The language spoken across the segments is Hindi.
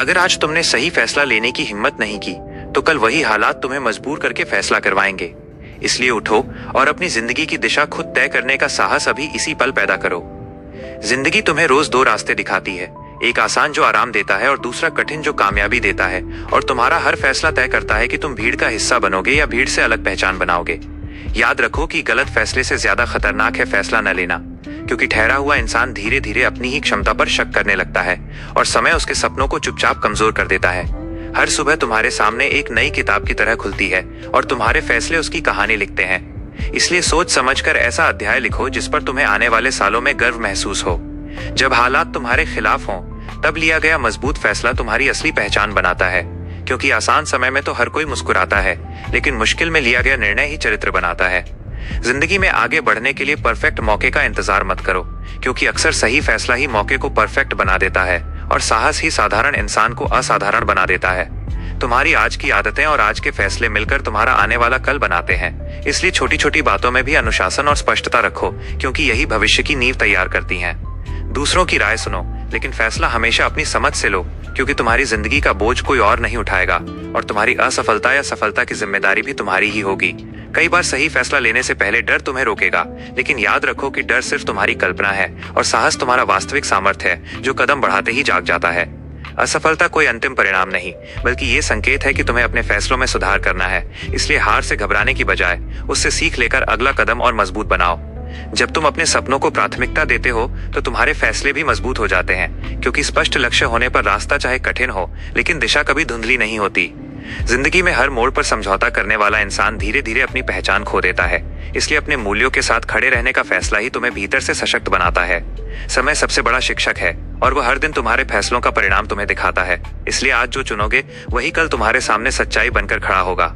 अगर आज तुमने सही फैसला लेने की हिम्मत नहीं की तो कल वही हालात तुम्हें मजबूर करके फैसला करवाएंगे। इसलिए उठो और अपनी जिंदगी की दिशा खुद तय करने का साहस अभी इसी पल पैदा करो। जिंदगी तुम्हें रोज दो रास्ते दिखाती है, एक आसान जो आराम देता है और दूसरा कठिन जो कामयाबी देता है। और तुम्हारा हर फैसला तय करता है कि तुम भीड़ का हिस्सा बनोगे या भीड़ से अलग पहचान बनाओगे। याद रखो कि गलत फैसले से ज्यादा खतरनाक है फैसला न लेना, क्योंकि ठहरा हुआ इंसान धीरे धीरे अपनी ही क्षमता पर शक करने लगता है और समय उसके सपनों को चुपचाप कमजोर कर देता है। हर सुबह तुम्हारे सामने एक नई किताब की तरह खुलती है और तुम्हारे फैसले उसकी कहानी लिखते हैं। इसलिए सोच समझकर ऐसा अध्याय लिखो जिस पर तुम्हें आने वाले सालों में गर्व महसूस हो। जब हालात तुम्हारे खिलाफ हों तब लिया गया मजबूत फैसला तुम्हारी असली पहचान बनाता है, क्योंकि आसान समय में तो हर कोई मुस्कुराता है, लेकिन मुश्किल में लिया गया निर्णय ही चरित्र बनाता है। जिंदगी में आगे बढ़ने के लिए परफेक्ट मौके का इंतजार मत करो, क्योंकि अक्सर सही फैसला ही मौके को परफेक्ट बना देता है और साहस ही साधारण इंसान को असाधारण बना देता है। तुम्हारी आज की आदतें और आज के फैसले मिलकर तुम्हारा आने वाला कल बनाते हैं। इसलिए छोटी छोटी बातों में भी अनुशासन और स्पष्टता रखो, क्योंकि यही भविष्य की नींव तैयार करती हैं। दूसरों की राय सुनो, लेकिन फैसला हमेशा अपनी समझ से लो, क्योंकि तुम्हारी जिंदगी का बोझ कोई और नहीं उठाएगा और तुम्हारी असफलता या सफलता की जिम्मेदारी भी तुम्हारी ही होगी। कई बार सही फैसला लेने से पहले डर तुम्हें रोकेगा, लेकिन याद रखो कि डर सिर्फ तुम्हारी कल्पना है और साहस तुम्हारा वास्तविक सामर्थ्य है जो कदम बढ़ाते ही जाग जाता है। असफलता कोई अंतिम परिणाम नहीं, बल्कि ये संकेत है कि तुम्हें अपने फैसलों में सुधार करना है। इसलिए हार से घबराने की बजाय उससे सीख लेकर अगला कदम और मजबूत बनाओ। जब तुम अपने सपनों को प्राथमिकता देते हो तो तुम्हारे फैसले भी मजबूत हो जाते हैं, क्योंकि स्पष्ट लक्ष्य होने पर रास्ता चाहे कठिन हो लेकिन दिशा कभी धुंधली नहीं होती। जिंदगी में हर मोड़ पर समझौता करने वाला इंसान धीरे धीरे अपनी पहचान खो देता है। इसलिए अपने मूल्यों के साथ खड़े रहने का फैसला ही तुम्हें भीतर से सशक्त बनाता है। समय सबसे बड़ा शिक्षक है और वह हर दिन तुम्हारे फैसलों का परिणाम तुम्हें दिखाता है। इसलिए आज जो चुनोगे वही कल तुम्हारे सामने सच्चाई बनकर खड़ा होगा।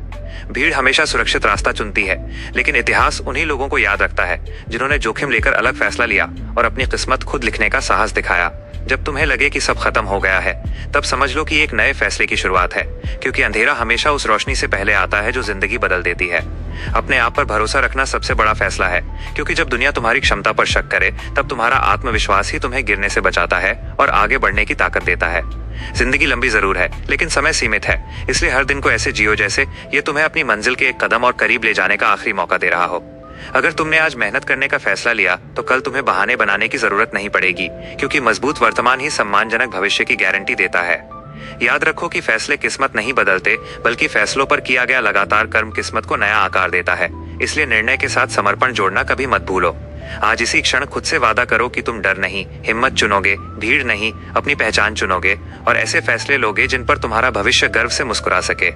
भीड़ हमेशा सुरक्षित रास्ता चुनती है, लेकिन इतिहास उन्हीं लोगों को याद रखता है जिन्होंने जोखिम लेकर अलग फैसला लिया और अपनी किस्मत खुद लिखने का साहस दिखाया। जब तुम्हें लगे कि सब खत्म हो गया है, तब समझ लो कि एक नए फैसले की शुरुआत है, क्योंकि अंधेरा हमेशा उस रोशनी से पहले आता है जो जिंदगी बदल देती है। अपने आप पर भरोसा रखना सबसे बड़ा फैसला है, क्योंकि जब दुनिया तुम्हारी क्षमता पर शक करे तब तुम्हारा आत्मविश्वास ही तुम्हें गिरने से बचाता है और आगे बढ़ने की ताकत देता है। जिंदगी लंबी जरूर है, लेकिन समय सीमित है। इसलिए हर दिन को ऐसे जियो जैसे ये तुम्हें अपनी मंजिल के एक कदम और करीब ले जाने का आखिरी मौका दे रहा हो। अगर तुमने आज मेहनत करने का फैसला लिया तो कल तुम्हें बहाने बनाने की जरूरत नहीं पड़ेगी, क्योंकि मजबूत वर्तमान ही सम्मानजनक भविष्य की गारंटी देता है। याद रखो कि फैसले किस्मत नहीं बदलते, बल्कि फैसलों पर किया गया लगातार कर्म किस्मत को नया आकार देता है। इसलिए निर्णय के साथ समर्पण जोड़ना कभी मत भूलो। आज इसी क्षण खुद से वादा करो कि तुम डर नहीं, हिम्मत चुनोगे, भीड़ नहीं, अपनी पहचान चुनोगे और ऐसे फैसले लोगे जिन पर तुम्हारा भविष्य गर्व से मुस्कुरा सके।